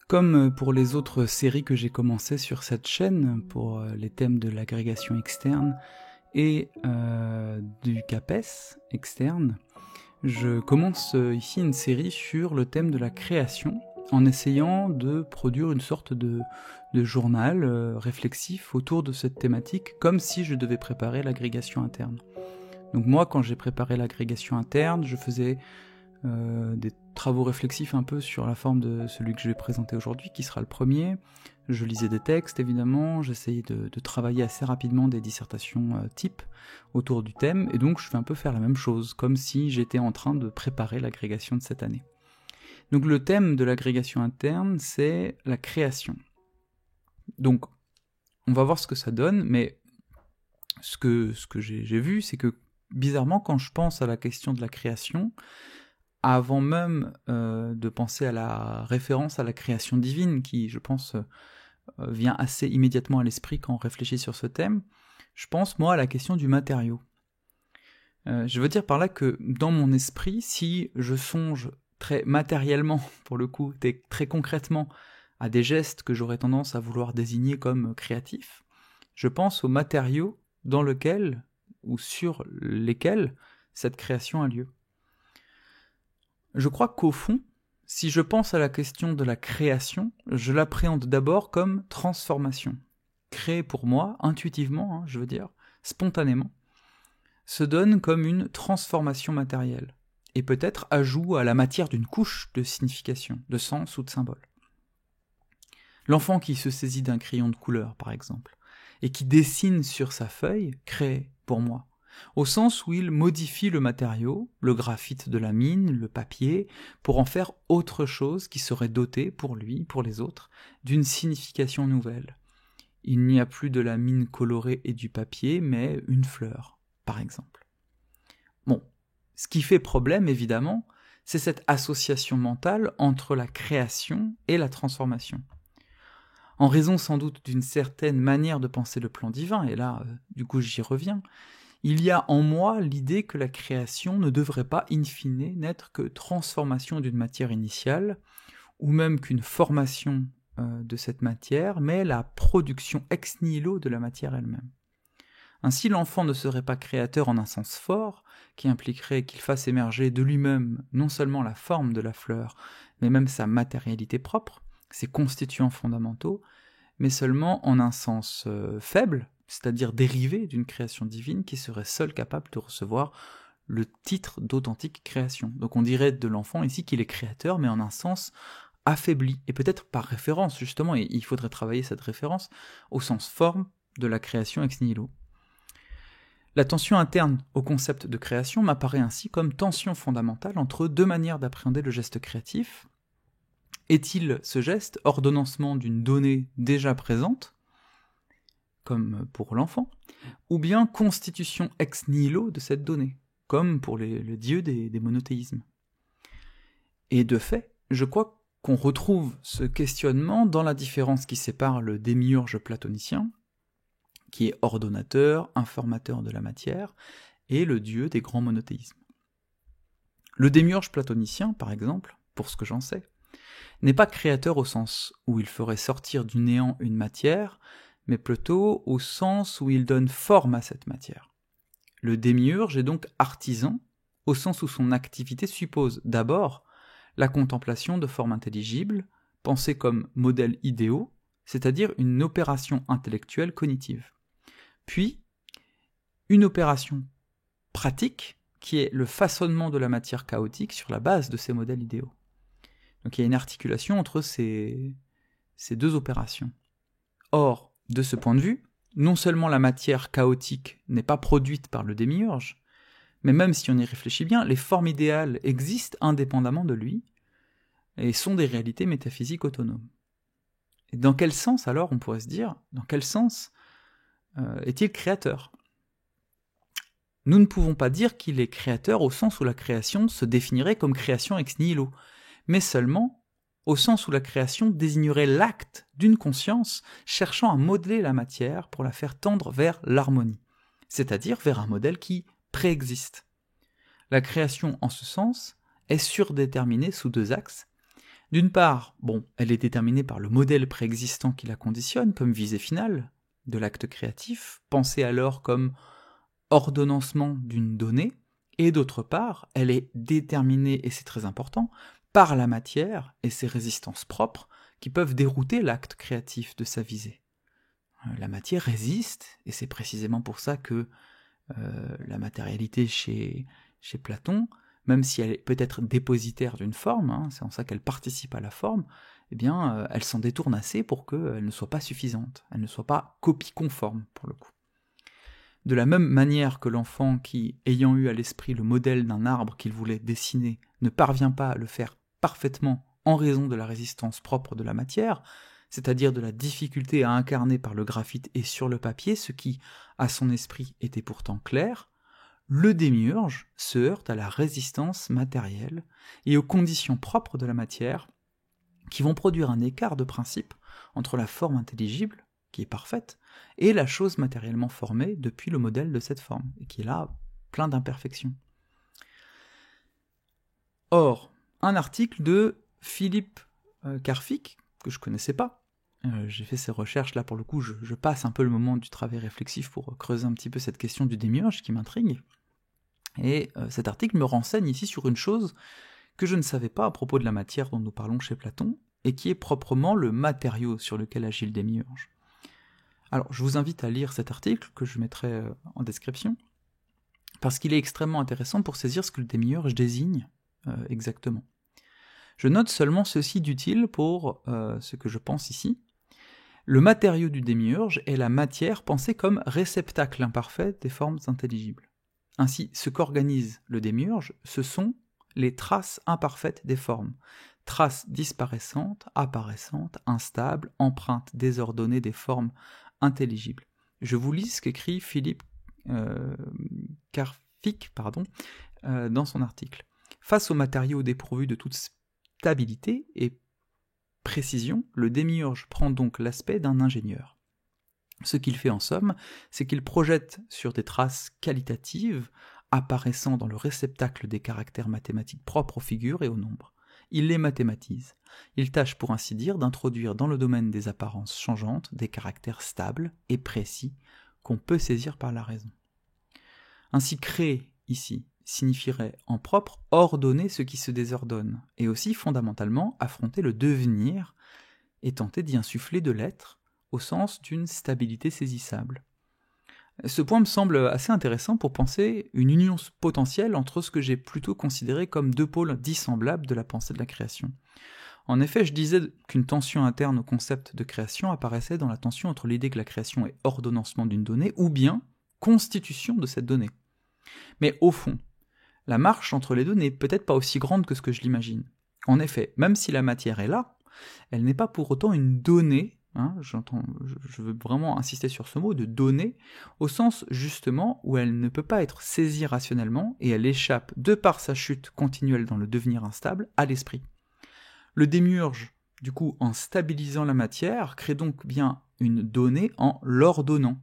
Comme pour les autres séries que j'ai commencées sur cette chaîne, pour les thèmes de l'agrégation externe et du CAPES externe, je commence ici une série sur le thème de la création, en essayant de produire une sorte de journal réflexif autour de cette thématique, comme si je devais préparer l'agrégation interne. Donc moi, quand j'ai préparé l'agrégation interne, je faisais des travaux réflexifs un peu sur la forme de celui que je vais présenter aujourd'hui, qui sera le premier. Je lisais des textes, évidemment, j'essayais de travailler assez rapidement des dissertations types autour du thème, et donc je vais un peu faire la même chose, comme si j'étais en train de préparer l'agrégation de cette année. Donc le thème de l'agrégation interne, c'est la création. Donc, on va voir ce que ça donne, mais ce que j'ai vu, c'est que, bizarrement, quand je pense à la question de la création, avant même de penser à la référence à la création divine, qui, je pense, vient assez immédiatement à l'esprit quand on réfléchit sur ce thème, je pense, moi, à la question du matériau. Je veux dire par là que, dans mon esprit, si je songe très matériellement, pour le coup, très concrètement, à des gestes que j'aurais tendance à vouloir désigner comme créatifs, je pense aux matériaux dans lesquels, ou sur lesquels, cette création a lieu. Je crois qu'au fond, si je pense à la question de la création, je l'appréhende d'abord comme transformation. Créer pour moi, intuitivement, je veux dire, spontanément, se donne comme une transformation matérielle, et peut-être ajout à la matière d'une couche de signification, de sens ou de symbole. L'enfant qui se saisit d'un crayon de couleur, par exemple, et qui dessine sur sa feuille, crée, pour moi, au sens où il modifie le matériau, le graphite de la mine, le papier, pour en faire autre chose qui serait doté, pour lui, pour les autres, d'une signification nouvelle. Il n'y a plus de la mine colorée et du papier, mais une fleur, par exemple. Bon, ce qui fait problème, évidemment, c'est cette association mentale entre la création et la transformation. En raison sans doute d'une certaine manière de penser le plan divin, et là, du coup, j'y reviens, il y a en moi l'idée que la création ne devrait pas, in fine, n'être que transformation d'une matière initiale, ou même qu'une formation de cette matière, mais la production ex nihilo de la matière elle-même. Ainsi, l'enfant ne serait pas créateur en un sens fort, qui impliquerait qu'il fasse émerger de lui-même non seulement la forme de la fleur, mais même sa matérialité propre, ses constituants fondamentaux, mais seulement en un sens faible, c'est-à-dire dérivé d'une création divine qui serait seule capable de recevoir le titre d'authentique création. Donc on dirait de l'enfant ici qu'il est créateur, mais en un sens affaibli, et peut-être par référence justement, et il faudrait travailler cette référence, au sens forme de la création ex nihilo. La tension interne au concept de création m'apparaît ainsi comme tension fondamentale entre deux manières d'appréhender le geste créatif. Est-il ce geste ordonnancement d'une donnée déjà présente, comme pour l'enfant, ou bien constitution ex nihilo de cette donnée, comme pour le dieu des monothéismes? Et de fait, je crois qu'on retrouve ce questionnement dans la différence qui sépare le démiurge platonicien, qui est ordonnateur, informateur de la matière, et le dieu des grands monothéismes. Le démiurge platonicien, par exemple, pour ce que j'en sais, n'est pas créateur au sens où il ferait sortir du néant une matière, mais plutôt au sens où il donne forme à cette matière. Le démiurge est donc artisan, au sens où son activité suppose d'abord la contemplation de formes intelligibles, pensées comme modèles idéaux, c'est-à-dire une opération intellectuelle cognitive. Puis, une opération pratique, qui est le façonnement de la matière chaotique sur la base de ces modèles idéaux. Donc il y a une articulation entre ces deux opérations. Or, de ce point de vue, non seulement la matière chaotique n'est pas produite par le démiurge, mais même si on y réfléchit bien, les formes idéales existent indépendamment de lui, et sont des réalités métaphysiques autonomes. Et dans quel sens alors, on pourrait se dire, dans quel sens est-il créateur ? Nous ne pouvons pas dire qu'il est créateur au sens où la création se définirait comme création ex nihilo, mais seulement au sens où la création désignerait l'acte d'une conscience cherchant à modeler la matière pour la faire tendre vers l'harmonie, c'est-à-dire vers un modèle qui préexiste. La création, en ce sens, est surdéterminée sous deux axes, D'une part, elle est déterminée par le modèle préexistant qui la conditionne comme visée finale de l'acte créatif, pensée alors comme ordonnancement d'une donnée, et d'autre part, elle est déterminée, et c'est très important, par la matière et ses résistances propres qui peuvent dérouter l'acte créatif de sa visée. La matière résiste, et c'est précisément pour ça que la matérialité chez Platon, même si elle est peut-être dépositaire d'une forme, c'est en ça qu'elle participe à la forme, elle s'en détourne assez pour qu'elle ne soit pas suffisante, elle ne soit pas copie conforme pour le coup. De la même manière que l'enfant qui, ayant eu à l'esprit le modèle d'un arbre qu'il voulait dessiner, ne parvient pas à le faire parfaitement en raison de la résistance propre de la matière, c'est-à-dire de la difficulté à incarner par le graphite et sur le papier ce qui, à son esprit, était pourtant clair, le démiurge se heurte à la résistance matérielle et aux conditions propres de la matière qui vont produire un écart de principe entre la forme intelligible, qui est parfaite, et la chose matériellement formée depuis le modèle de cette forme, et qui est là plein d'imperfections. Or, un article de Philippe Karfik, que je connaissais pas, j'ai fait ces recherches, là pour le coup je passe un peu le moment du travail réflexif pour creuser un petit peu cette question du démiurge qui m'intrigue, et cet article me renseigne ici sur une chose que je ne savais pas à propos de la matière dont nous parlons chez Platon, et qui est proprement le matériau sur lequel agit le démiurge. Alors, je vous invite à lire cet article, que je mettrai en description, parce qu'il est extrêmement intéressant pour saisir ce que le démiurge désigne exactement. Je note seulement ceci d'utile pour ce que je pense ici. Le matériau du démiurge est la matière pensée comme réceptacle imparfait des formes intelligibles. Ainsi, ce qu'organise le démiurge, ce sont les traces imparfaites des formes, traces disparaissantes, apparaissantes, instables, empreintes désordonnées des formes intelligibles. Je vous lis ce qu'écrit Philippe Karfik dans son article. Face aux matériaux dépourvus de toute stabilité et précision, le démiurge prend donc l'aspect d'un ingénieur. Ce qu'il fait en somme, c'est qu'il projette sur des traces qualitatives, apparaissant dans le réceptacle des caractères mathématiques propres aux figures et aux nombres. Il les mathématise. Il tâche pour ainsi dire d'introduire dans le domaine des apparences changeantes des caractères stables et précis qu'on peut saisir par la raison. Ainsi créer, ici, signifierait en propre ordonner ce qui se désordonne, et aussi fondamentalement affronter le devenir et tenter d'y insuffler de l'être au sens d'une stabilité saisissable. Ce point me semble assez intéressant pour penser une union potentielle entre ce que j'ai plutôt considéré comme deux pôles dissemblables de la pensée de la création. En effet, je disais qu'une tension interne au concept de création apparaissait dans la tension entre l'idée que la création est ordonnancement d'une donnée ou bien constitution de cette donnée. Mais au fond, la marche entre les deux n'est peut-être pas aussi grande que ce que je l'imagine. En effet, même si la matière est là, elle n'est pas pour autant une donnée, je veux vraiment insister sur ce mot, de donnée, au sens justement où elle ne peut pas être saisie rationnellement et elle échappe, de par sa chute continuelle dans le devenir instable, à l'esprit. Le démiurge, du coup, en stabilisant la matière, crée donc bien une donnée en l'ordonnant.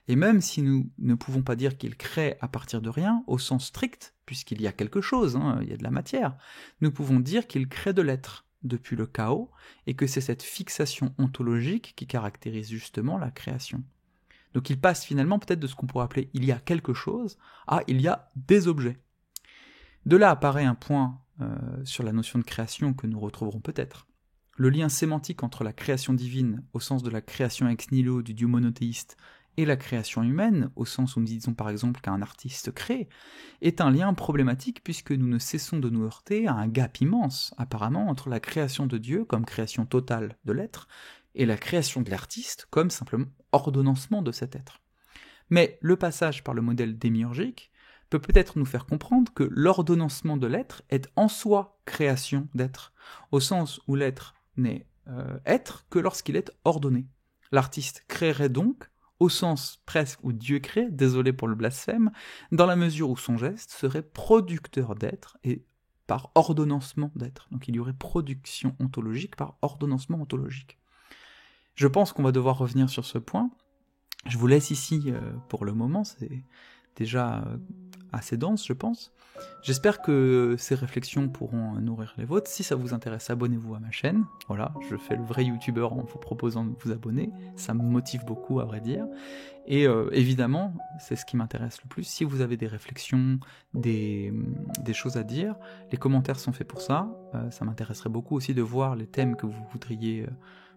Et même si nous ne pouvons pas dire qu'il crée à partir de rien, au sens strict, puisqu'il y a quelque chose, il y a de la matière, nous pouvons dire qu'il crée de l'être depuis le chaos, et que c'est cette fixation ontologique qui caractérise justement la création. Donc il passe finalement peut-être de ce qu'on pourrait appeler « il y a quelque chose » à « il y a des objets ». De là apparaît un point sur la notion de création que nous retrouverons peut-être. Le lien sémantique entre la création divine, au sens de la création ex nihilo du dieu monothéiste, et la création humaine, au sens où nous disons par exemple qu'un artiste crée, est un lien problématique puisque nous ne cessons de nous heurter à un gap immense, apparemment, entre la création de Dieu comme création totale de l'être, et la création de l'artiste comme simplement ordonnancement de cet être. Mais le passage par le modèle démiurgique peut peut-être nous faire comprendre que l'ordonnancement de l'être est en soi création d'être, au sens où l'être n'est être que lorsqu'il est ordonné. L'artiste créerait donc, au sens presque où Dieu crée, désolé pour le blasphème, dans la mesure où son geste serait producteur d'être et par ordonnancement d'être. Donc il y aurait production ontologique par ordonnancement ontologique. Je pense qu'on va devoir revenir sur ce point. Je vous laisse ici pour le moment, c'est déjà assez dense, je pense. J'espère que ces réflexions pourront nourrir les vôtres. Si ça vous intéresse, abonnez-vous à ma chaîne. Voilà, je fais le vrai youtubeur en vous proposant de vous abonner. Ça me motive beaucoup, à vrai dire. Et évidemment, c'est ce qui m'intéresse le plus, si vous avez des réflexions, des choses à dire, les commentaires sont faits pour ça. Ça m'intéresserait beaucoup aussi de voir les thèmes que vous voudriez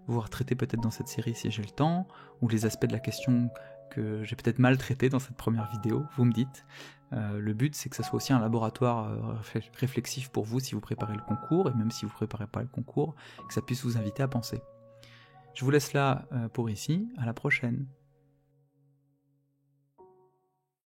voir traités peut-être dans cette série si j'ai le temps, ou les aspects de la question que j'ai peut-être mal traité dans cette première vidéo, vous me dites. Le but, c'est que ça soit aussi un laboratoire réflexif pour vous si vous préparez le concours, et même si vous ne préparez pas le concours, que ça puisse vous inviter à penser. Je vous laisse là pour ici, à la prochaine.